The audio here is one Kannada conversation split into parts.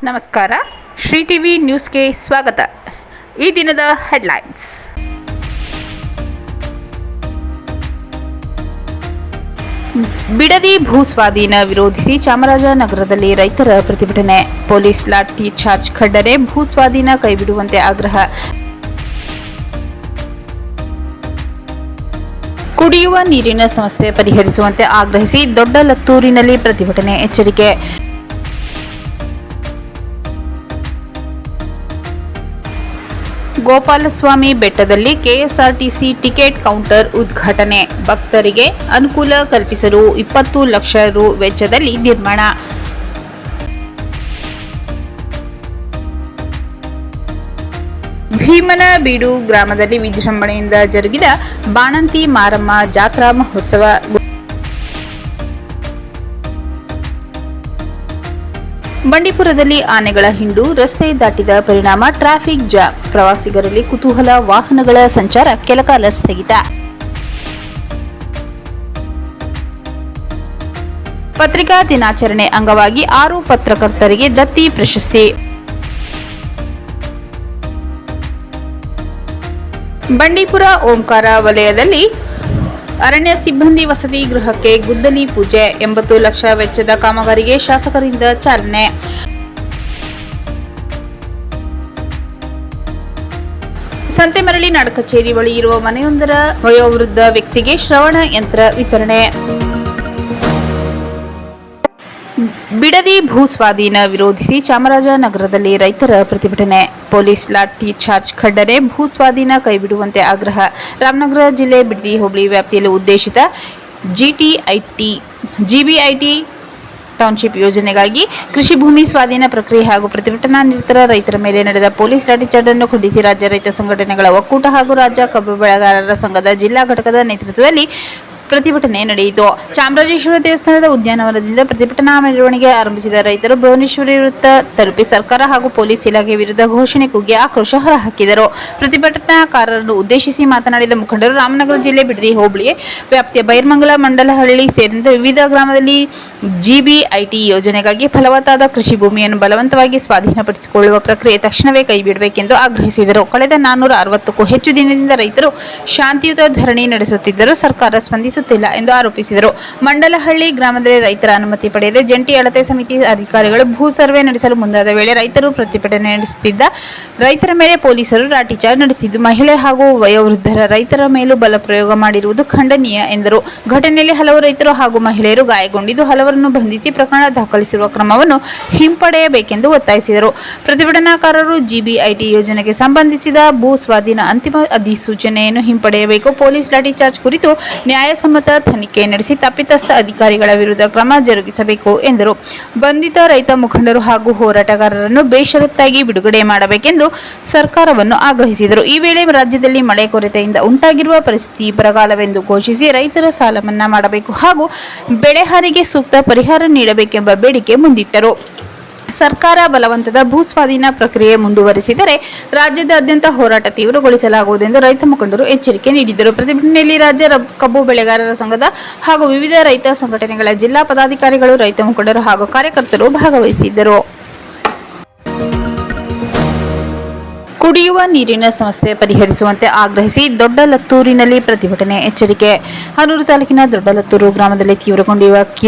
ನಮಸ್ಕಾರ. ಶ್ರೀ ಟಿವಿ ನ್ಯೂಸ್ಗೆ ಸ್ವಾಗತ. ಈ ದಿನದ ಹೆಡ್ಲೈನ್ಸ್. ಬಿಡದಿ ಭೂಸ್ವಾಧೀನ ವಿರೋಧಿಸಿ ಚಾಮರಾಜನಗರದಲ್ಲಿ ರೈತರ ಪ್ರತಿಭಟನೆ. ಪೊಲೀಸ್ ಲಾಠಿ ಚಾರ್ಜ್ ಖಂಡನೆ. ಭೂಸ್ವಾಧೀನ ಕೈಬಿಡುವಂತೆ ಆಗ್ರಹ. ಕುಡಿಯುವ ನೀರಿನ ಸಮಸ್ಯೆ ಪರಿಹರಿಸುವಂತೆ ಆಗ್ರಹಿಸಿ ದೊಡ್ಡಲತ್ತೂರಿನಲ್ಲಿ ಪ್ರತಿಭಟನೆ. ಎಚ್ಚರಿಕೆ. ಗೋಪಾಲಸ್ವಾಮಿ ಬೆಟ್ಟದಲ್ಲಿ ಕೆಎಸ್ಆರ್ಟಿಸಿ ಟಿಕೆಟ್ ಕೌಂಟರ್ ಉದ್ಘಾಟನೆ. ಭಕ್ತರಿಗೆ ಅನುಕೂಲ ಕಲ್ಪಿಸಲು 20 ಲಕ್ಷ ರು ವೆಚ್ಚದಲ್ಲಿ ನಿರ್ಮಾಣ. ಭೀಮನಬೀಡು ಗ್ರಾಮದಲ್ಲಿ ವಿಜೃಂಭಣೆಯಿಂದ ಜರುಗಿದ ಬಾಣಂತಿ ಮಾರಮ್ಮ ಜಾತ್ರಾ ಮಹೋತ್ಸವ. ಬಂಡೀಪುರದಲ್ಲಿ ಆನೆಗಳ ಹಿಂಡು. ರಸ್ತೆ ದಾಟಿದ ಪರಿಣಾಮ ಟ್ರಾಫಿಕ್ ಜಾಮ್. ಪ್ರವಾಸಿಗರಲ್ಲಿ ಕುತೂಹಲ. ವಾಹನಗಳ ಸಂಚಾರ ಕೆಲಕಾಲ ಸ್ಥಗಿತ. ಪತ್ರಿಕಾ ದಿನಾಚರಣೆ ಅಂಗವಾಗಿ 6 ಪತ್ರಕರ್ತರಿಗೆ ದತ್ತಿ ಪ್ರಶಸ್ತಿ. ಬಂಡೀಪುರ ಓಂಕಾರ ವಲಯದಲ್ಲಿ ಅರಣ್ಯ ಸಿಬ್ಬಂದಿ ವಸತಿ ಗೃಹಕ್ಕೆ ಗುದ್ದಲಿ ಪೂಜೆ. 80 ಲಕ್ಷ ವೆಚ್ಚದ ಕಾಮಗಾರಿಗೆ ಶಾಸಕರಿಂದ ಚಾಲನೆ. ಸಂತೆಮರಳಿ ನಾಡಕಚೇರಿ ಬಳಿ ಇರುವ ಮನೆಯೊಂದರ ವಯೋವೃದ್ಧ ವ್ಯಕ್ತಿಗೆ ಶ್ರವಣ ಯಂತ್ರ ವಿತರಣೆ. ಬಿಡದಿ ಭೂಸ್ವಾಧೀನ ವಿರೋಧಿಸಿ ಚಾಮರಾಜನಗರದಲ್ಲಿ ರೈತರ ಪ್ರತಿಭಟನೆ. ಪೊಲೀಸ್ ಲಾಠಿ ಚಾರ್ಜ್ ಖಂಡನೆ. ಭೂಸ್ವಾಧೀನ ಕೈಬಿಡುವಂತೆ ಆಗ್ರಹ. ರಾಮನಗರ ಜಿಲ್ಲೆ ಬಿಡದಿ ಹೋಬಳಿ ವ್ಯಾಪ್ತಿಯಲ್ಲಿ ಉದ್ದೇಶಿತ ಜಿಬಿಐಟಿ ಟೌನ್ಶಿಪ್ ಯೋಜನೆಗಾಗಿ ಕೃಷಿ ಭೂಮಿ ಸ್ವಾಧೀನ ಪ್ರಕ್ರಿಯೆ ಹಾಗೂ ಪ್ರತಿಭಟನಾ ನಿರತರ ರೈತರ ಮೇಲೆ ನಡೆದ ಪೊಲೀಸ್ ಲಾಠಿಚಾರ್ಜ್ ಅನ್ನು ಖಂಡಿಸಿ ರಾಜ್ಯ ರೈತ ಸಂಘಟನೆಗಳ ಒಕ್ಕೂಟ ಹಾಗೂ ರಾಜ್ಯ ಕಬ್ಬು ಬೆಳೆಗಾರರ ಸಂಘದ ಜಿಲ್ಲಾ ಘಟಕದ ನೇತೃತ್ವದಲ್ಲಿ ಪ್ರತಿಭಟನೆ ನಡೆಯಿತು. ಚಾಮರಾಜೇಶ್ವರ ದೇವಸ್ಥಾನದ ಉದ್ಯಾನವನದಿಂದ ಪ್ರತಿಭಟನಾ ಮೆರವಣಿಗೆ ಆರಂಭಿಸಿದ ರೈತರು ಭುವನೇಶ್ವರಿ ವೃತ್ತ ತಲುಪಿ ಸರ್ಕಾರ ಹಾಗೂ ಪೊಲೀಸ್ ಇಲಾಖೆ ವಿರುದ್ಧ ಘೋಷಣೆ ಕೂಗಿ ಆಕ್ರೋಶ ಹೊರಹಾಕಿದರು. ಪ್ರತಿಭಟನಾಕಾರರನ್ನು ಉದ್ದೇಶಿಸಿ ಮಾತನಾಡಿದ ಮುಖಂಡರು, ರಾಮನಗರ ಜಿಲ್ಲೆ ಬಿಡದಿ ಹೋಬಳಿ ವ್ಯಾಪ್ತಿಯ ಬೈರ್ಮಂಗಲ ಮಂಡಲಹಳ್ಳಿ ಸೇರಿದಂತೆ ವಿವಿಧ ಗ್ರಾಮದಲ್ಲಿ ಜಿಬಿಐಟಿ ಯೋಜನೆಗಾಗಿ ಫಲವತ್ತಾದ ಕೃಷಿ ಭೂಮಿಯನ್ನು ಬಲವಂತವಾಗಿ ಸ್ವಾಧೀನಪಡಿಸಿಕೊಳ್ಳುವ ಪ್ರಕ್ರಿಯೆ ತಕ್ಷಣವೇ ಕೈಬಿಡಬೇಕೆಂದು ಆಗ್ರಹಿಸಿದರು. ಕಳೆದ 460ಕ್ಕೂ ಹೆಚ್ಚು ದಿನದಿಂದ ರೈತರು ಶಾಂತಿಯುತ ಧರಣಿ ನಡೆಸುತ್ತಿದ್ದರೂ ಸರ್ಕಾರ ಸ್ಪಂದಿಸುತ್ತಿಲ್ಲ ಎಂದು ಆರೋಪಿಸಿದರು. ಮಂಡಲಹಳ್ಳಿ ಗ್ರಾಮದಲ್ಲಿ ರೈತರ ಅನುಮತಿ ಪಡೆಯದೆ ಜಂಟಿ ಅಳತೆ ಸಮಿತಿ ಅಧಿಕಾರಿಗಳು ಭೂ ಸರ್ವೆ ನಡೆಸಲು ಮುಂದಾದ ವೇಳೆ ರೈತರು ಪ್ರತಿಭಟನೆ ನಡೆಸುತ್ತಿದ್ದ ರೈತರ ಮೇಲೆ ಪೊಲೀಸರು ಲಾಠಿಚಾರ್ಜ್ ನಡೆಸಿದ್ದು, ಮಹಿಳೆ ಹಾಗೂ ವಯೋವೃದ್ಧರ ರೈತರ ಮೇಲೂ ಬಲ ಪ್ರಯೋಗ ಮಾಡಿರುವುದು ಖಂಡನೀಯ ಎಂದರು. ಘಟನೆಯಲ್ಲಿ ಹಲವು ರೈತರು ಹಾಗೂ ಮಹಿಳೆಯರು ಗಾಯಗೊಂಡಿದ್ದು, ಹಲವರನ್ನು ಬಂಧಿಸಿ ಪ್ರಕರಣ ದಾಖಲಿಸಿರುವ ಕ್ರಮವನ್ನು ಹಿಂಪಡೆಯಬೇಕೆಂದು ಒತ್ತಾಯಿಸಿದರು. ಪ್ರತಿಭಟನಾಕಾರರು ಜಿಬಿಐಟಿ ಯೋಜನೆಗೆ ಸಂಬಂಧಿಸಿದ ಭೂ ಸ್ವಾಧೀನ ಅಂತಿಮ ಅಧಿಸೂಚನೆಯನ್ನು ಹಿಂಪಡೆಯಬೇಕು, ಪೊಲೀಸ್ ಲಾಠಿಚಾರ್ಜ್ ಕುರಿತು ನ್ಯಾಯಸಮ್ಮತ ತನಿಖೆ ನಡೆಸಿ ತಪ್ಪಿತಸ್ಥ ಅಧಿಕಾರಿಗಳ ವಿರುದ್ಧ ಕ್ರಮ ಜರುಗಿಸಬೇಕು ಎಂದರು. ಬಂಧಿತ ರೈತ ಮುಖಂಡರು ಹಾಗೂ ಹೋರಾಟಗಾರರನ್ನು ಬೇಷರತ್ತಾಗಿ ಬಿಡುಗಡೆ ಮಾಡಬೇಕೆಂದು ಸರ್ಕಾರವನ್ನು ಆಗ್ರಹಿಸಿದರು. ಈ ವೇಳೆ ರಾಜ್ಯದಲ್ಲಿ ಮಳೆ ಕೊರತೆಯಿಂದ ಉಂಟಾಗಿರುವ ಪರಿಸ್ಥಿತಿ ಬರಗಾಲವೆಂದು ಘೋಷಿಸಿ ರೈತರ ಸಾಲ ಮನ್ನಾ ಮಾಡಬೇಕು ಹಾಗೂ ಬೆಳೆಹಾನಿಗೆ ಸೂಕ್ತ ಪರಿಹಾರ ನೀಡಬೇಕೆಂಬ ಬೇಡಿಕೆ ಮುಂದಿಟ್ಟರು. ಸರ್ಕಾರ ಬಲವಂತದ ಭೂಸ್ವಾಧೀನ ಪ್ರಕ್ರಿಯೆ ಮುಂದುವರಿಸಿದರೆ ರಾಜ್ಯದಾದ್ಯಂತ ಹೋರಾಟ ತೀವ್ರಗೊಳಿಸಲಾಗುವುದೆಂದು ರೈತ ಮುಖಂಡರು ಎಚ್ಚರಿಕೆ ನೀಡಿದರು. ಪ್ರತಿಭಟನೆಯಲ್ಲಿ ರಾಜ್ಯ ಕಬ್ಬು ಬೆಳೆಗಾರರ ಸಂಘದ ಹಾಗೂ ವಿವಿಧ ರೈತ ಸಂಘಟನೆಗಳ ಜಿಲ್ಲಾ ಪದಾಧಿಕಾರಿಗಳು, ರೈತ ಮುಖಂಡರು ಹಾಗೂ ಕಾರ್ಯಕರ್ತರು ಭಾಗವಹಿಸಿದ್ದರು. ಕುಡಿಯುವ ನೀರಿನ ಸಮಸ್ಯೆ ಪರಿಹರಿಸುವಂತೆ ಆಗ್ರಹಿಸಿ ದೊಡ್ಡಲತ್ತೂರಿನಲ್ಲಿ ಪ್ರತಿಭಟನೆ. ಎಚ್ಚರಿಕೆ. ಹನೂರು ತಾಲೂಕಿನ ದೊಡ್ಡಲತ್ತೂರು ಗ್ರಾಮದಲ್ಲಿ ತೀವ್ರಗೊಂಡಿರುವ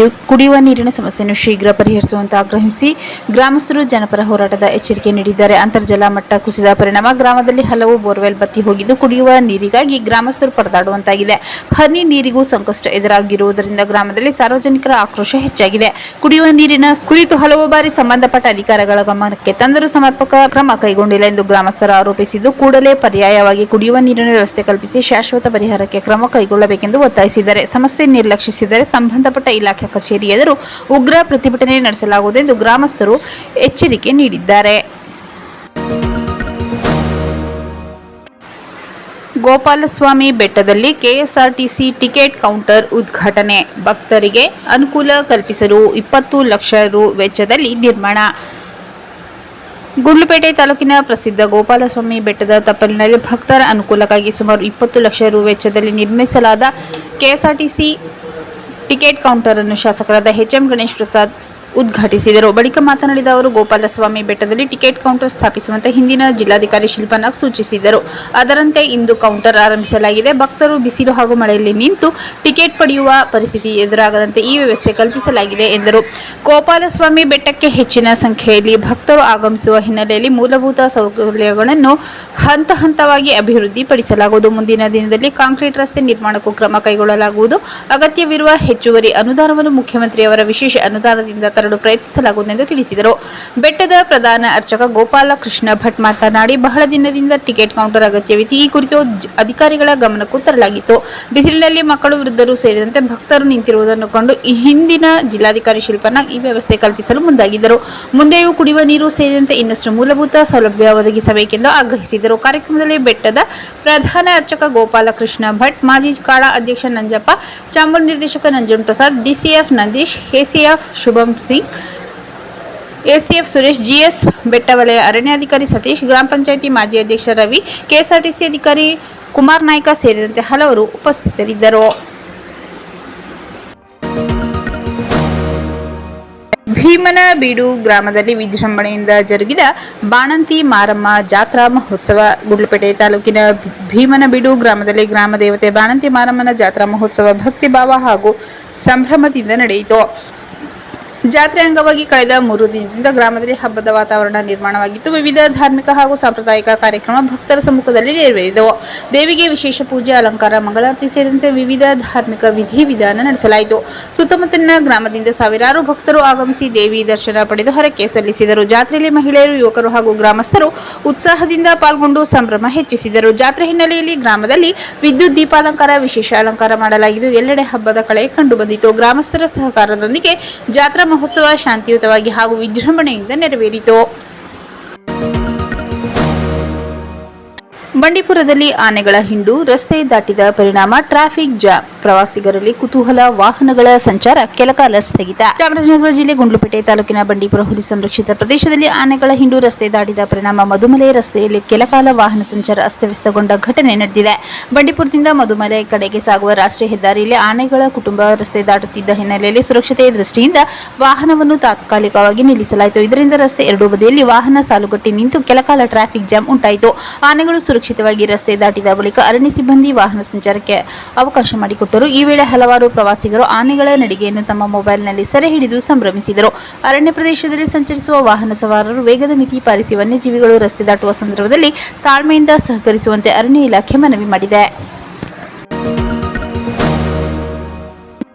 ಕುಡಿಯುವ ನೀರಿನ ಸಮಸ್ಯೆಯನ್ನು ಶೀಘ್ರ ಪರಿಹರಿಸುವಂತೆ ಆಗ್ರಹಿಸಿ ಗ್ರಾಮಸ್ಥರು ಜನಪರ ಹೋರಾಟದ ಎಚ್ಚರಿಕೆ ನೀಡಿದ್ದಾರೆ. ಅಂತರ್ಜಲ ಮಟ್ಟ ಕುಸಿದ ಪರಿಣಾಮ ಗ್ರಾಮದಲ್ಲಿ ಹಲವು ಬೋರ್ವೆಲ್ ಬತ್ತಿ ಹೋಗಿದ್ದು, ಕುಡಿಯುವ ನೀರಿಗಾಗಿ ಗ್ರಾಮಸ್ಥರು ಪರದಾಡುವಂತಾಗಿದೆ. ಹನಿ ನೀರಿಗೂ ಸಂಕಷ್ಟ ಎದುರಾಗಿರುವುದರಿಂದ ಗ್ರಾಮದಲ್ಲಿ ಸಾರ್ವಜನಿಕರ ಆಕ್ರೋಶ ಹೆಚ್ಚಾಗಿದೆ. ಕುಡಿಯುವ ನೀರಿನ ಕುರಿತು ಹಲವು ಬಾರಿ ಸಂಬಂಧಪಟ್ಟ ಅಧಿಕಾರಿಗಳ ಗಮನಕ್ಕೆ ತಂದರೂ ಸಮರ್ಪಕ ಕ್ರಮ ಕೈಗೊಂಡಿಲ್ಲ ಎಂದು ಗ್ರಾಮಸ್ಥರು ಆರೋಪಿಸಿದ್ದು, ಕೂಡಲೇ ಪರ್ಯಾಯವಾಗಿ ಕುಡಿಯುವ ನೀರಿನ ವ್ಯವಸ್ಥೆ ಕಲ್ಪಿಸಿ ಶಾಶ್ವತ ಪರಿಹಾರಕ್ಕೆ ಕ್ರಮ ಕೈಗೊಳ್ಳಬೇಕೆಂದು ಒತ್ತಾಯಿಸಿದ್ದಾರೆ. ಸಮಸ್ಯೆ ನಿರ್ಲಕ್ಷಿಸಿದರೆ ಸಂಬಂಧಪಟ್ಟ ಇಲಾಖೆ ಕಚೇರಿ ಎದುರು ಉಗ್ರ ಪ್ರತಿಭಟನೆ ನಡೆಸಲಾಗುವುದೆಂದು ಗ್ರಾಮಸ್ಥರು ಎಚ್ಚರಿಕೆ ನೀಡಿದ್ದಾರೆ. ಗೋಪಾಲಸ್ವಾಮಿ ಬೆಟ್ಟದಲ್ಲಿ ಕೆಎಸ್ಆರ್ಟಿಸಿ ಟಿಕೆಟ್ ಕೌಂಟರ್ ಉದ್ಘಾಟನೆ. ಭಕ್ತರಿಗೆ ಅನುಕೂಲ ಕಲ್ಪಿಸಲು 20 ಲಕ್ಷ ರು ವೆಚ್ಚದಲ್ಲಿ ನಿರ್ಮಾಣ. ಗುಂಡ್ಲುಪೇಟೆ ತಾಲೂಕಿನ ಪ್ರಸಿದ್ಧ ಗೋಪಾಲಸ್ವಾಮಿ ಬೆಟ್ಟದ ತಪ್ಪಲಿನಲ್ಲಿ ಭಕ್ತರ ಅನುಕೂಲಕ್ಕಾಗಿ ಸುಮಾರು 20 ಲಕ್ಷ ರು ವೆಚ್ಚದಲ್ಲಿ ನಿರ್ಮಿಸಲಾದ ಕೆಎಸ್ಆರ್ಟಿಸಿ ಟಿಕೆಟ್ ಕೌಂಟರ್ ಅನ್ನು ಶಾಸಕರಾದ ಎಚ್.ಎಂ. ಗಣೇಶ್ ಪ್ರಸಾದ್ ಉದ್ಘಾಟಿಸಿದರು. ಬಳಿಕ ಮಾತನಾಡಿದ ಅವರು, ಗೋಪಾಲಸ್ವಾಮಿ ಬೆಟ್ಟದಲ್ಲಿ ಟಿಕೆಟ್ ಕೌಂಟರ್ ಸ್ಥಾಪಿಸುವಂತೆ ಹಿಂದಿನ ಜಿಲ್ಲಾಧಿಕಾರಿ ಶಿಲ್ಪಾ ನಾಗ್ ಸೂಚಿಸಿದ್ದರು. ಅದರಂತೆ ಇಂದು ಕೌಂಟರ್ ಆರಂಭಿಸಲಾಗಿದೆ. ಭಕ್ತರು ಬಿಸಿಲು ಹಾಗೂ ಮಳೆಯಲ್ಲಿ ನಿಂತು ಟಿಕೆಟ್ ಪಡೆಯುವ ಪರಿಸ್ಥಿತಿ ಎದುರಾಗದಂತೆ ಈ ವ್ಯವಸ್ಥೆ ಕಲ್ಪಿಸಲಾಗಿದೆ ಎಂದರು. ಗೋಪಾಲಸ್ವಾಮಿ ಬೆಟ್ಟಕ್ಕೆ ಹೆಚ್ಚಿನ ಸಂಖ್ಯೆಯಲ್ಲಿ ಭಕ್ತರು ಆಗಮಿಸುವ ಹಿನ್ನೆಲೆಯಲ್ಲಿ ಮೂಲಭೂತ ಸೌಕರ್ಯಗಳನ್ನು ಹಂತ ಹಂತವಾಗಿ ಅಭಿವೃದ್ಧಿಪಡಿಸಲಾಗುವುದು. ಮುಂದಿನ ದಿನದಲ್ಲಿ ಕಾಂಕ್ರೀಟ್ ರಸ್ತೆ ನಿರ್ಮಾಣಕ್ಕೂ ಕ್ರಮ ಕೈಗೊಳ್ಳಲಾಗುವುದು. ಅಗತ್ಯವಿರುವ ಹೆಚ್ಚುವರಿ ಅನುದಾನವನ್ನು ಮುಖ್ಯಮಂತ್ರಿಯವರ ವಿಶೇಷ ಅನುದಾನದಿಂದ ತರಲು ಪ್ರಯತ್ನಿಸಲಾಗುವುದು ಎಂದು ತಿಳಿಸಿದರು. ಬೆಟ್ಟದ ಪ್ರಧಾನ ಅರ್ಚಕ ಗೋಪಾಲಕೃಷ್ಣ ಭಟ್ ಮಾತನಾಡಿ, ಬಹಳ ದಿನದಿಂದ ಟಿಕೆಟ್ ಕೌಂಟರ್ ಅಗತ್ಯವಿತ್ತು. ಈ ಕುರಿತು ಅಧಿಕಾರಿಗಳ ಗಮನಕ್ಕೂ ತರಲಾಗಿತ್ತು. ಬಿಸಿಲಿನಲ್ಲಿ ಮಕ್ಕಳು, ವೃದ್ಧರು ಸೇರಿದಂತೆ ಭಕ್ತರು ನಿಂತಿರುವುದನ್ನು ಕಂಡು ಹಿಂದಿನ ಜಿಲ್ಲಾಧಿಕಾರಿ ಶಿಲ್ಪಾ ನಾಗ್ ಈ ವ್ಯವಸ್ಥೆ ಕಲ್ಪಿಸಲು ಮುಂದಾಗಿದ್ದರು. ಮುಂದೆಯೂ ಕುಡಿಯುವ ನೀರು ಸೇರಿದಂತೆ ಇನ್ನಷ್ಟು ಮೂಲಭೂತ ಸೌಲಭ್ಯ ಒದಗಿಸಬೇಕೆಂದು ಆಗ್ರಹಿಸಿದರು. ಕಾರ್ಯಕ್ರಮದಲ್ಲಿ ಬೆಟ್ಟದ ಪ್ರಧಾನ ಅರ್ಚಕ ಗೋಪಾಲಕೃಷ್ಣ ಭಟ್, ಮಾಜಿ ಕಾಡಾ ಅಧ್ಯಕ್ಷ ನಂಜಪ್ಪ, ಚಾಂಬರ್ ನಿರ್ದೇಶಕ ನಂಜನ್ ಪ್ರಸಾದ್, ಡಿಸಿಎಫ್ ನಂದೀಶ್, ಎಸಿಎಫ್ ಶುಭಂ ಸಿಂಗ್, ಎಸಿಎಫ್ ಸುರೇಶ್, ಜಿಎಸ್ ಬೆಟ್ಟ ವಲಯ ಅರಣ್ಯಾಧಿಕಾರಿ ಸತೀಶ್, ಗ್ರಾಮ ಪಂಚಾಯಿತಿ ಮಾಜಿ ಅಧ್ಯಕ್ಷ ರವಿ, ಕೆಎಸ್ಆರ್ಟಿಸಿ ಅಧಿಕಾರಿ ಕುಮಾರ್ ನಾಯ್ಕ ಸೇರಿದಂತೆ ಹಲವರು ಉಪಸ್ಥಿತರಿದ್ದರು. ಭೀಮನಬೀಡು ಗ್ರಾಮದಲ್ಲಿ ವಿಜೃಂಭಣೆಯಿಂದ ಜರುಗಿದ ಬಾಣಂತಿ ಮಾರಮ್ಮ ಜಾತ್ರಾ ಮಹೋತ್ಸವ. ಗುಂಡ್ಲುಪೇಟೆ ತಾಲೂಕಿನ ಭೀಮನಬೀಡು ಗ್ರಾಮದಲ್ಲಿ ಗ್ರಾಮ ದೇವತೆ ಬಾಣಂತಿ ಮಾರಮ್ಮನ ಜಾತ್ರಾ ಮಹೋತ್ಸವ ಭಕ್ತಿ ಭಾವ ಹಾಗೂ ಸಂಭ್ರಮದಿಂದ ನಡೆಯಿತು. ಜಾತ್ರೆ ಅಂಗವಾಗಿ ಕಳೆದ 3 ದಿನದಿಂದ ಗ್ರಾಮದಲ್ಲಿ ಹಬ್ಬದ ವಾತಾವರಣ ನಿರ್ಮಾಣವಾಗಿತ್ತು. ವಿವಿಧ ಧಾರ್ಮಿಕ ಹಾಗೂ ಸಾಂಪ್ರದಾಯಿಕ ಕಾರ್ಯಕ್ರಮ ಭಕ್ತರ ಸಮ್ಮುಖದಲ್ಲಿ ನೆರವೇರಿದವು. ದೇವಿಗೆ ವಿಶೇಷ ಪೂಜೆ, ಅಲಂಕಾರ, ಮಂಗಳಾರತಿ ಸೇರಿದಂತೆ ವಿವಿಧ ಧಾರ್ಮಿಕ ವಿಧಿವಿಧಾನ ನಡೆಸಲಾಯಿತು. ಸುತ್ತಮುತ್ತಲಿನ ಗ್ರಾಮದಿಂದ ಸಾವಿರಾರು ಭಕ್ತರು ಆಗಮಿಸಿ ದೇವಿ ದರ್ಶನ ಪಡೆದು ಹರಕೆ ಸಲ್ಲಿಸಿದರು. ಜಾತ್ರೆಯಲ್ಲಿ ಮಹಿಳೆಯರು, ಯುವಕರು ಹಾಗೂ ಗ್ರಾಮಸ್ಥರು ಉತ್ಸಾಹದಿಂದ ಪಾಲ್ಗೊಂಡು ಸಂಭ್ರಮ ಹೆಚ್ಚಿಸಿದರು. ಜಾತ್ರೆ ಹಿನ್ನೆಲೆಯಲ್ಲಿ ಗ್ರಾಮದಲ್ಲಿ ವಿದ್ಯುತ್ ದೀಪಾಲಂಕಾರ, ವಿಶೇಷ ಅಲಂಕಾರ ಮಾಡಲಾಗಿದ್ದು ಎಲ್ಲೆಡೆ ಹಬ್ಬದ ಕಳೆ ಕಂಡುಬಂದಿತು. ಗ್ರಾಮಸ್ಥರ ಸಹಕಾರದೊಂದಿಗೆ ಜಾತ್ರಾ ಮಹೋತ್ಸವ ಶಾಂತಿಯುತವಾಗಿ ಹಾಗೂ ವಿಜೃಂಭಣೆಯಿಂದ ನೆರವೇರಿತು. ಬಂಡೀಪುರದಲ್ಲಿ ಆನೆಗಳ ಹಿಂಡು, ರಸ್ತೆ ದಾಟಿದ ಪರಿಣಾಮ ಟ್ರಾಫಿಕ್ ಜಾಮ್, ಪ್ರವಾಸಿಗರಲ್ಲಿ ಕುತೂಹಲ, ವಾಹನಗಳ ಸಂಚಾರ ಕೆಲಕಾಲ ಸ್ಥಗಿತ. ಚಾಮರಾಜನಗರ ಜಿಲ್ಲೆ ಗುಂಡ್ಲುಪೇಟೆ ತಾಲೂಕಿನ ಬಂಡೀಪುರ ಹುಲಿ ಸಂರಕ್ಷಿತ ಪ್ರದೇಶದಲ್ಲಿ ಆನೆಗಳ ಹಿಂಡು ರಸ್ತೆ ದಾಟಿದ ಪರಿಣಾಮ ಮಧುಮಲೆ ರಸ್ತೆಯಲ್ಲಿ ಕೆಲಕಾಲ ವಾಹನ ಸಂಚಾರ ಅಸ್ತವ್ಯಸ್ತಗೊಂಡ ಘಟನೆ ನಡೆದಿದೆ. ಬಂಡೀಪುರದಿಂದ ಮಧುಮಲೆ ಕಡೆಗೆ ಸಾಗುವ ರಾಷ್ಟ್ರೀಯ ಹೆದ್ದಾರಿಯಲ್ಲಿ ಆನೆಗಳ ಕುಟುಂಬ ರಸ್ತೆ ದಾಟುತ್ತಿದ್ದ ಹಿನ್ನೆಲೆಯಲ್ಲಿ ಸುರಕ್ಷತೆಯ ದೃಷ್ಟಿಯಿಂದ ವಾಹನವನ್ನು ತಾತ್ಕಾಲಿಕವಾಗಿ ನಿಲ್ಲಿಸಲಾಯಿತು. ಇದರಿಂದ ರಸ್ತೆ ಎರಡೂ ಬದಿಯಲ್ಲಿ ವಾಹನ ಸಾಲುಗಟ್ಟಿ ನಿಂತು ಕೆಲಕಾಲ ಟ್ರಾಫಿಕ್ ಜಾಮ್ ಉಂಟಾಯಿತು. ಆನೆಗಳು ಸುರಕ್ಷಿತವಾಗಿ ರಸ್ತೆ ದಾಟಿದ ಬಳಿಕ ಅರಣ್ಯ ಸಿಬ್ಬಂದಿ ವಾಹನ ಸಂಚಾರಕ್ಕೆ ಅವಕಾಶ ಮಾಡಿಕೊಟ್ಟರು. ಈ ವೇಳೆ ಹಲವಾರು ಪ್ರವಾಸಿಗರು ಆನೆಗಳ ನಡಿಗೆಯನ್ನು ತಮ್ಮ ಮೊಬೈಲ್ನಲ್ಲಿ ಸೆರೆ ಹಿಡಿದು ಸಂಭ್ರಮಿಸಿದರು. ಅರಣ್ಯ ಪ್ರದೇಶದಲ್ಲಿ ಸಂಚರಿಸುವ ವಾಹನ ಸವಾರರು ವೇಗದ ಮಿತಿ ಪಾಲಿಸಿ ವನ್ಯಜೀವಿಗಳು ರಸ್ತೆ ದಾಟುವ ಸಂದರ್ಭದಲ್ಲಿ ತಾಳ್ಮೆಯಿಂದ ಸಹಕರಿಸುವಂತೆ ಅರಣ್ಯ ಇಲಾಖೆ ಮನವಿ ಮಾಡಿದೆ.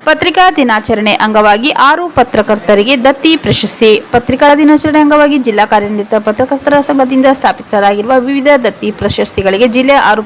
ಪತ್ರಿಕಾ ದಿನಾಚರಣೆ ಅಂಗವಾಗಿ 6 ಪತ್ರಕರ್ತರಿಗೆ ದತ್ತಿ ಪ್ರಶಸ್ತಿ. ಪತ್ರಿಕಾ ದಿನಾಚರಣೆ ಅಂಗವಾಗಿ ಜಿಲ್ಲಾ ಕಾರ್ಯನಿರತ ಪತ್ರಕರ್ತರ ಸಂಘದಿಂದ ಸ್ಥಾಪಿಸಲಾಗಿರುವ ವಿವಿಧ ದತ್ತಿ ಪ್ರಶಸ್ತಿಗಳಿಗೆ ಜಿಲ್ಲೆಯ 6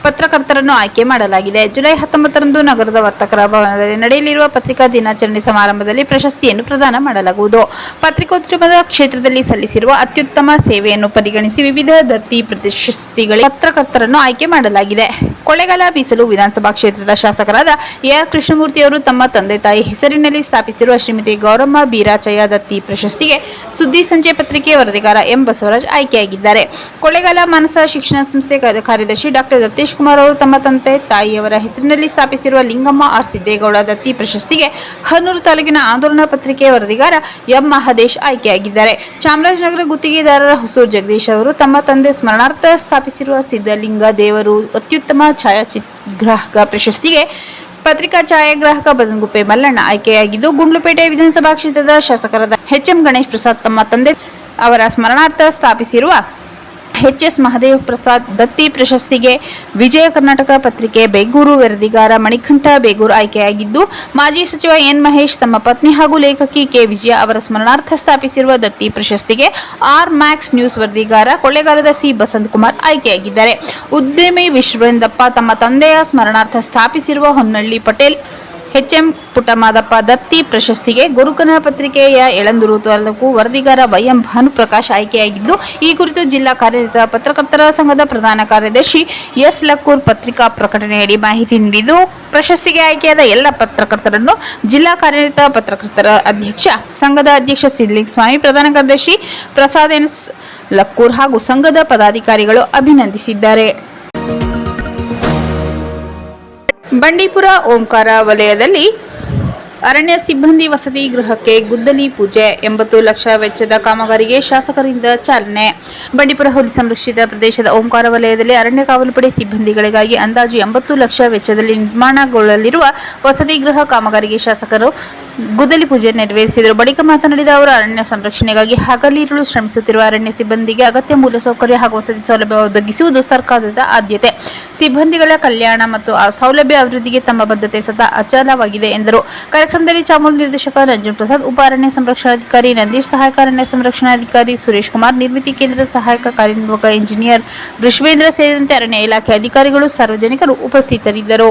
ಪತ್ರಕರ್ತರನ್ನು ಆಯ್ಕೆ ಮಾಡಲಾಗಿದೆ. ಜುಲೈ 19ರಂದು ನಗರದ ವರ್ತಕರ ಭವನದಲ್ಲಿ ನಡೆಯಲಿರುವ ಪತ್ರಿಕಾ ದಿನಾಚರಣೆ ಸಮಾರಂಭದಲ್ಲಿ ಪ್ರಶಸ್ತಿಯನ್ನು ಪ್ರದಾನ ಮಾಡಲಾಗುವುದು. ಪತ್ರಿಕೋದ್ಯಮದ ಕ್ಷೇತ್ರದಲ್ಲಿ ಸಲ್ಲಿಸಿರುವ ಅತ್ಯುತ್ತಮ ಸೇವೆಯನ್ನು ಪರಿಗಣಿಸಿ ವಿವಿಧ ದತ್ತಿ ಪ್ರಶಸ್ತಿಗಳಿಗೆ ಪತ್ರಕರ್ತರನ್ನು ಆಯ್ಕೆ ಮಾಡಲಾಗಿದೆ. ಕೊಳ್ಳೇಗಾಲ ಮೀಸಲು ವಿಧಾನಸಭಾ ಕ್ಷೇತ್ರದ ಶಾಸಕರಾದ ಎಆರ್ ಕೃಷ್ಣಮೂರ್ತಿ ಅವರು ತಮ್ಮ ತಂದೆ ತಾಯಿ ಹೆಸರಿನಲ್ಲಿ ಸ್ಥಾಪಿಸಿರುವ ಶ್ರೀಮತಿ ಗೌರಮ್ಮ ಬೀರಾಚಯ್ಯ ದತ್ತಿ ಪ್ರಶಸ್ತಿಗೆ ಸುದ್ದಿ ಸಂಜೆ ಪತ್ರಿಕೆ ವರದಿಗಾರ ಎಂ ಬಸವರಾಜ್ ಆಯ್ಕೆಯಾಗಿದ್ದಾರೆ. ಕೊಳ್ಳೇಗಾಲ ಮಾನಸ ಶಿಕ್ಷಣ ಸಂಸ್ಥೆ ಕಾರ್ಯದರ್ಶಿ ಡಾಕ್ಟರ್ ದತ್ತೇಶ್ ಕುಮಾರ್ ಅವರು ತಮ್ಮ ತಂದೆ ತಾಯಿಯವರ ಹೆಸರಿನಲ್ಲಿ ಸ್ಥಾಪಿಸಿರುವ ಲಿಂಗಮ್ಮ ಆರ್ ಸಿದ್ದೇಗೌಡ ದತ್ತಿ ಪ್ರಶಸ್ತಿಗೆ ಹನ್ನೂರು ತಾಲೂಕಿನ ಆಂದೋಲನ ಪತ್ರಿಕೆ ವರದಿಗಾರ ಎಂ ಮಹದೇಶ್ ಆಯ್ಕೆಯಾಗಿದ್ದಾರೆ. ಚಾಮರಾಜನಗರ ಗುತ್ತಿಗೆದಾರರ ಹೊಸೂರು ಜಗದೀಶ್ ಅವರು ತಮ್ಮ ತಂದೆ ಸ್ಮರಣಾರ್ಥ ಸ್ಥಾಪಿಸಿರುವ ಸಿದ್ದಲಿಂಗ ದೇವರು ಅತ್ಯುತ್ತಮ ಛಾಯಾಚಿತ್ರಗ್ರಾಹಕ ಪ್ರಶಸ್ತಿಗೆ ಪತ್ರಿಕಾ ಛಾಯಾಗ್ರಾಹಕ ಬದನಗುಪ್ಪೆ ಮಲ್ಲಣ್ಣ ಆಯ್ಕೆಯಾಗಿದ್ದು, ಗುಂಡ್ಲುಪೇಟೆ ವಿಧಾನಸಭಾ ಕ್ಷೇತ್ರದ ಶಾಸಕರಾದ ಎಚ್ಎಂ ಗಣೇಶ್ ಪ್ರಸಾದ್ ತಮ್ಮ ತಂದೆ ಅವರ ಸ್ಮರಣಾರ್ಥ ಸ್ಥಾಪಿಸಿರುವ ಎಚ್ಎಸ್ ಮಹದೇವ್ ಪ್ರಸಾದ್ ದತ್ತಿ ಪ್ರಶಸ್ತಿಗೆ ವಿಜಯ ಕರ್ನಾಟಕ ಪತ್ರಿಕೆ ಬೇಗೂರು ವರದಿಗಾರ ಮಣಿಕಂಠ ಬೇಗೂರು ಆಯ್ಕೆಯಾಗಿದ್ದು, ಮಾಜಿ ಸಚಿವ ಎನ್ ಮಹೇಶ್ ತಮ್ಮ ಪತ್ನಿ ಹಾಗೂ ಲೇಖಕಿ ಕೆ ವಿಜಯ ಅವರ ಸ್ಮರಣಾರ್ಥ ಸ್ಥಾಪಿಸಿರುವ ದತ್ತಿ ಪ್ರಶಸ್ತಿಗೆ ಆರ್ ಮ್ಯಾಕ್ಸ್ ನ್ಯೂಸ್ ವರದಿಗಾರ ಕೊಳ್ಳೇಗಾಲದ ಸಿ ಬಸಂತ್ ಕುಮಾರ್ ಆಯ್ಕೆಯಾಗಿದ್ದಾರೆ. ಉದ್ಯಮಿ ವಿಶ್ವೇಂದ್ರಪ್ಪ ತಮ್ಮ ತಂದೆಯ ಸ್ಮರಣಾರ್ಥ ಸ್ಥಾಪಿಸಿರುವ ಹೊನ್ನಳ್ಳಿ ಪಟೇಲ್ ಎಚ್ಎಂ ಪುಟ್ಟಮಾದಪ್ಪ ದತ್ತಿ ಪ್ರಶಸ್ತಿಗೆ ಗುರುಕನ ಪತ್ರಿಕೆಯ ಯಳಂದೂರು ತಾಲೂಕು ವರದಿಗಾರ ವೈಎಂ ಭಾನುಪ್ರಕಾಶ್ ಆಯ್ಕೆಯಾಗಿದ್ದು, ಈ ಕುರಿತು ಜಿಲ್ಲಾ ಕಾರ್ಯನಿರತ ಪತ್ರಕರ್ತರ ಸಂಘದ ಪ್ರಧಾನ ಕಾರ್ಯದರ್ಶಿ ಎಸ್ ಲಕ್ಕೂರ್ ಪತ್ರಿಕಾ ಪ್ರಕಟಣೆಯಲ್ಲಿ ಮಾಹಿತಿ ನೀಡಿದ್ದು, ಪ್ರಶಸ್ತಿಗೆ ಆಯ್ಕೆಯಾದ ಎಲ್ಲ ಪತ್ರಕರ್ತರನ್ನು ಜಿಲ್ಲಾ ಕಾರ್ಯನಿರತ ಪತ್ರಕರ್ತರ ಅಧ್ಯಕ್ಷ ಸಂಘದ ಅಧ್ಯಕ್ಷ ಸಿದ್ಲಿಂಗಸ್ವಾಮಿ, ಪ್ರಧಾನ ಕಾರ್ಯದರ್ಶಿ ಪ್ರಸಾದ್ ಎನ್ ಲಕ್ಕೂರ್ ಹಾಗೂ ಸಂಘದ ಪದಾಧಿಕಾರಿಗಳು ಅಭಿನಂದಿಸಿದ್ದಾರೆ. ಬಂಡೀಪುರ ಓಂಕಾರ ವಲಯದಲ್ಲಿ ಅರಣ್ಯ ಸಿಬ್ಬಂದಿ ವಸತಿ ಗೃಹಕ್ಕೆ ಗುದ್ದಲಿ ಪೂಜೆ 80 ಲಕ್ಷ ವೆಚ್ಚದ ಕಾಮಗಾರಿಗೆ ಶಾಸಕರಿಂದ ಚಾಲನೆ. ಬಂಡೀಪುರ ಹುಲಿ ಸಂರಕ್ಷಿತ ಪ್ರದೇಶದ ಓಂಕಾರ ವಲಯದಲ್ಲಿ ಅರಣ್ಯ ಕಾವಲು ಪಡೆ ಸಿಬ್ಬಂದಿಗಳಿಗಾಗಿ ಅಂದಾಜು 80 ಲಕ್ಷ ವೆಚ್ಚದಲ್ಲಿ ನಿರ್ಮಾಣಗೊಳ್ಳಲಿರುವ ವಸತಿ ಗೃಹ ಕಾಮಗಾರಿಗೆ ಶಾಸಕರು ಗುದ್ದಲಿ ಪೂಜೆ ನೆರವೇರಿಸಿದರು. ಬಳಿಕ ಮಾತನಾಡಿದ ಅವರು, ಅರಣ್ಯ ಸಂರಕ್ಷಣೆಗಾಗಿ ಹಗಲಿರುಳು ಶ್ರಮಿಸುತ್ತಿರುವ ಅರಣ್ಯ ಸಿಬ್ಬಂದಿಗೆ ಅಗತ್ಯ ಮೂಲಸೌಕರ್ಯ ಹಾಗೂ ವಸತಿ ಸೌಲಭ್ಯ ಒದಗಿಸುವುದು ಸರ್ಕಾರದ ಆದ್ಯತೆ. ಸಿಬ್ಬಂದಿಗಳ ಕಲ್ಯಾಣ ಮತ್ತು ಸೌಲಭ್ಯ ಅಭಿವೃದ್ಧಿಗೆ ತಮ್ಮ ಬದ್ಧತೆ ಸದಾ ಅಚಲವಾಗಿದೆ ಎಂದರು. ಕಾರ್ಯಕ್ರಮದಲ್ಲಿ ಚಾಮುಂಡಿ ನಿರ್ದೇಶಕ ನಂಜನ್ ಪ್ರಸಾದ್, ಉಪ ಅರಣ್ಯ ಸಂರಕ್ಷಣಾಧಿಕಾರಿ ನಂದೀಶ್, ಸಹಾಯಕ ಅರಣ್ಯ ಸಂರಕ್ಷಣಾಧಿಕಾರಿ ಸುರೇಶ್ ಕುಮಾರ್, ನಿರ್ಮಿತಿ ಕೇಂದ್ರದ ಸಹಾಯಕ ಕಾರ್ಯನಿರ್ವಾಹಕ ಇಂಜಿನಿಯರ್ ವಿಶ್ವೇಂದ್ರ ಸೇರಿದಂತೆ ಅರಣ್ಯ ಇಲಾಖೆ ಅಧಿಕಾರಿಗಳು, ಸಾರ್ವಜನಿಕರು ಉಪಸ್ಥಿತರಿದ್ದರು.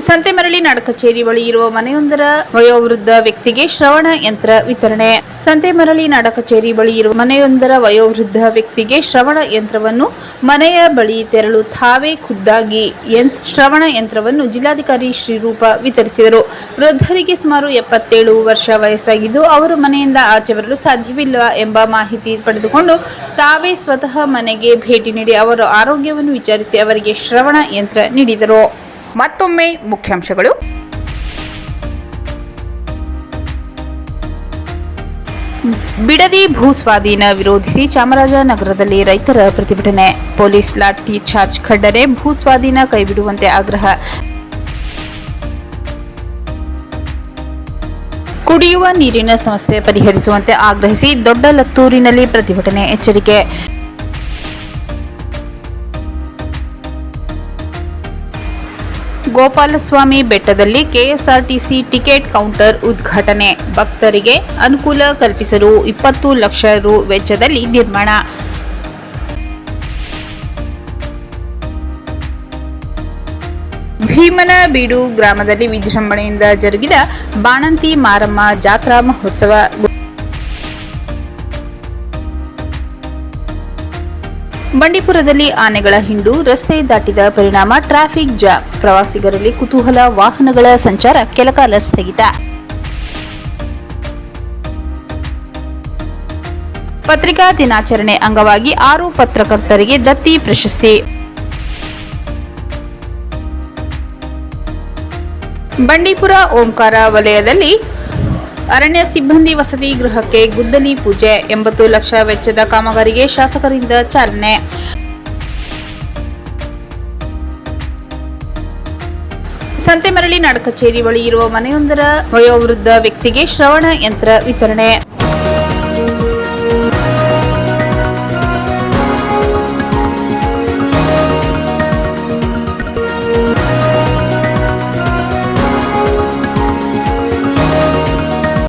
ಸಂತೆಮರಳಿ ನಾಡಕಚೇರಿ ಬಳಿ ಇರುವ ಮನೆಯೊಂದರ ವಯೋವೃದ್ಧ ವ್ಯಕ್ತಿಗೆ ಶ್ರವಣ ಯಂತ್ರ ವಿತರಣೆ. ಸಂತೆಮರಳಿ ನಾಡಕಚೇರಿ ಬಳಿ ಇರುವ ಮನೆಯೊಂದರ ವಯೋವೃದ್ಧ ವ್ಯಕ್ತಿಗೆ ಶ್ರವಣ ಯಂತ್ರವನ್ನು ಮನೆಯ ಬಳಿ ತೆರಳು ತಾವೇ ಖುದ್ದಾಗಿ ಶ್ರವಣ ಯಂತ್ರವನ್ನು ಜಿಲ್ಲಾಧಿಕಾರಿ ಶ್ರೀರೂಪ ವಿತರಿಸಿದರು. ವೃದ್ಧರಿಗೆ ಸುಮಾರು 77 ವರ್ಷ ವಯಸ್ಸಾಗಿದ್ದು, ಅವರು ಮನೆಯಿಂದ ಆಚೆ ಬರಲು ಸಾಧ್ಯವಿಲ್ಲ ಎಂಬ ಮಾಹಿತಿ ಪಡೆದುಕೊಂಡು ತಾವೇ ಸ್ವತಃ ಮನೆಗೆ ಭೇಟಿ ನೀಡಿ ಅವರ ಆರೋಗ್ಯವನ್ನು ವಿಚಾರಿಸಿ ಅವರಿಗೆ ಶ್ರವಣ ಯಂತ್ರ ನೀಡಿದರು. ಮತ್ತೊಮ್ಮೆ ಮುಖ್ಯಾಂಶಗಳು. ಬಿಡದಿ ಭೂ ಸ್ವಾಧೀನ ವಿರೋಧಿಸಿ ಚಾಮರಾಜನಗರದಲ್ಲಿ ರೈತರ ಪ್ರತಿಭಟನೆ. ಪೊಲೀಸ್ ಲಾಠಿ ಚಾರ್ಜ್ ಖಂಡನೆ. ಭೂ ಸ್ವಾಧೀನ ಕೈಬಿಡುವಂತೆ ಆಗ್ರಹ. ಕುಡಿಯುವ ನೀರಿನ ಸಮಸ್ಯೆ ಪರಿಹರಿಸುವಂತೆ ಆಗ್ರಹಿಸಿ ದೊಡ್ಡಲತ್ತೂರಿನಲ್ಲಿ ಪ್ರತಿಭಟನೆ. ಎಚ್ಚರಿಕೆ. ಗೋಪಾಲಸ್ವಾಮಿ ಬೆಟ್ಟದಲ್ಲಿ ಕೆಎಸ್ಆರ್ಟಿಸಿ ಟಿಕೆಟ್ ಕೌಂಟರ್ ಉದ್ಘಾಟನೆ. ಭಕ್ತರಿಗೆ ಅನುಕೂಲ ಕಲ್ಪಿಸಲು 20 ಲಕ್ಷ ರು ವೆಚ್ಚದಲ್ಲಿ ನಿರ್ಮಾಣ. ಭೀಮನಬೀಡು ಗ್ರಾಮದಲ್ಲಿ ವಿಜೃಂಭಣೆಯಿಂದ ಜರುಗಿದ ಬಾಣಂತಿ ಮಾರಮ್ಮ ಜಾತ್ರಾ ಮಹೋತ್ಸವ. ಬಂಡೀಪುರದಲ್ಲಿ ಆನೆಗಳ ಹಿಂಡು ರಸ್ತೆ ದಾಟಿದ ಪರಿಣಾಮ ಟ್ರಾಫಿಕ್ ಜಾಮ್. ಪ್ರವಾಸಿಗರಲ್ಲಿ ಕುತೂಹಲ. ವಾಹನಗಳ ಸಂಚಾರ ಕೆಲಕಾಲ ಸ್ಥಗಿತ. ಪತ್ರಿಕಾ ದಿನಾಚರಣೆ ಅಂಗವಾಗಿ 6 ಪತ್ರಕರ್ತರಿಗೆ ದತ್ತಿ ಪ್ರಶಸ್ತಿ. ಬಂಡೀಪುರ ಓಂಕಾರ ವಲಯದಲ್ಲಿ ಅರಣ್ಯ ಸಿಬ್ಬಂದಿ ವಸತಿ ಗೃಹಕ್ಕೆ ಗುದ್ದಲಿ ಪೂಜೆ. 80 ಲಕ್ಷ ವೆಚ್ಚದ ಕಾಮಗಾರಿಗೆ ಶಾಸಕರಿಂದ ಚಾಲನೆ. ಸಂತೆಮರಳಿ ನಾಡಕಚೇರಿ ಬಳಿ ಇರುವ ಮನೆಯೊಂದರ ವಯೋವೃದ್ಧ ವ್ಯಕ್ತಿಗೆ ಶ್ರವಣ ಯಂತ್ರ ವಿತರಣೆ.